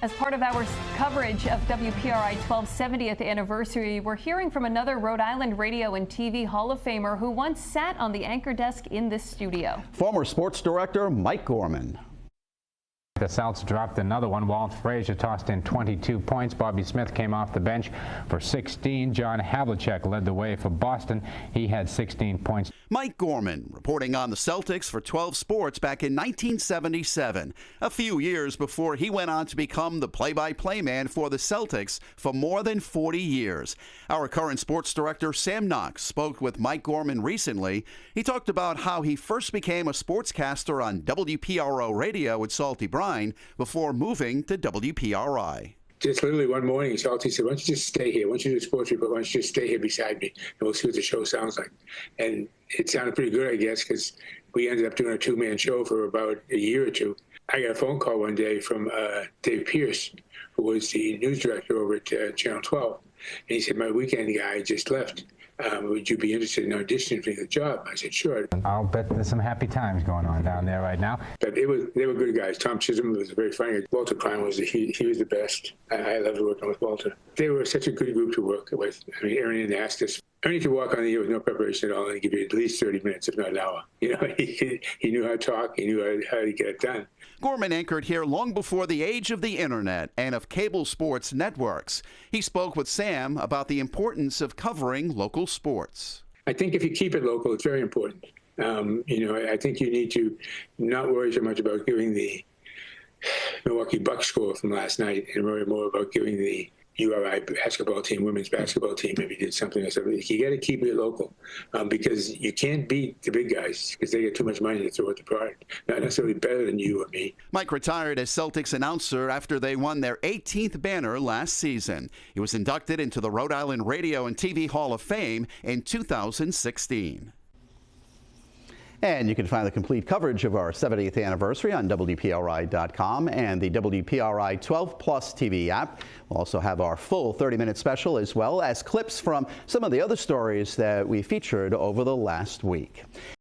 As part of our coverage of WPRI 1270th anniversary, we're hearing from another Rhode Island radio and TV Hall of Famer who once sat on the anchor desk in this studio. Former sports director Mike Gorman. The Celts dropped another one. Walt Frazier tossed in 22 points. Bobby Smith came off the bench for 16. John Havlicek led the way for Boston. He had 16 points. Mike Gorman reporting on the Celtics for 12 Sports back in 1977, a few years before he went on to become the play-by-play man for the Celtics for more than 40 years. Our current sports director Sam Knox spoke with Mike Gorman recently. He talked about how he first became a sportscaster on WPRO radio at Salty Brine before moving to WPRI. Just literally one morning, Salty said, "Why don't you just stay here? Why don't you do a sports report? Why don't you just stay here beside me, and we'll see what the show sounds like." And it sounded pretty good, I guess, because we ended up doing a two-man show for about a year or two. I got a phone call one day from Dave Pierce, who was the news director over at Channel 12. And he said, "My weekend guy just left. Would you be interested in auditioning for the job?" I said, "Sure." I'll bet there's some happy times going on down there right now. But they were good guys. Tom Chisholm was very funny. Walter Klein was he was the best. I loved working with Walter. They were such a good group to work with. I mean, Ernie asked us. Ernie could walk on the air with no preparation at all and give you at least 30 minutes, if not an hour. You know, he knew how to talk. He knew how to get it done. Gorman anchored here long before the age of the internet and of cable sports networks. He spoke with Sam about the importance of covering local sports. I think if you keep it local, it's very important. You know, I think you need to not worry so much about giving the Milwaukee Bucks score from last night and worry more about giving the URI basketball team, women's basketball team, maybe did something or something. You got to keep it local because you can't beat the big guys because they get too much money to throw at the product. Not necessarily better than you or me. Mike retired as Celtics announcer after they won their 18th banner last season. He was inducted into the Rhode Island Radio and TV Hall of Fame in 2016. And you can find the complete coverage of our 70th anniversary on WPRI.com and the WPRI 12 Plus TV app. We'll also have our full 30-minute special as well as clips from some of the other stories that we featured over the last week.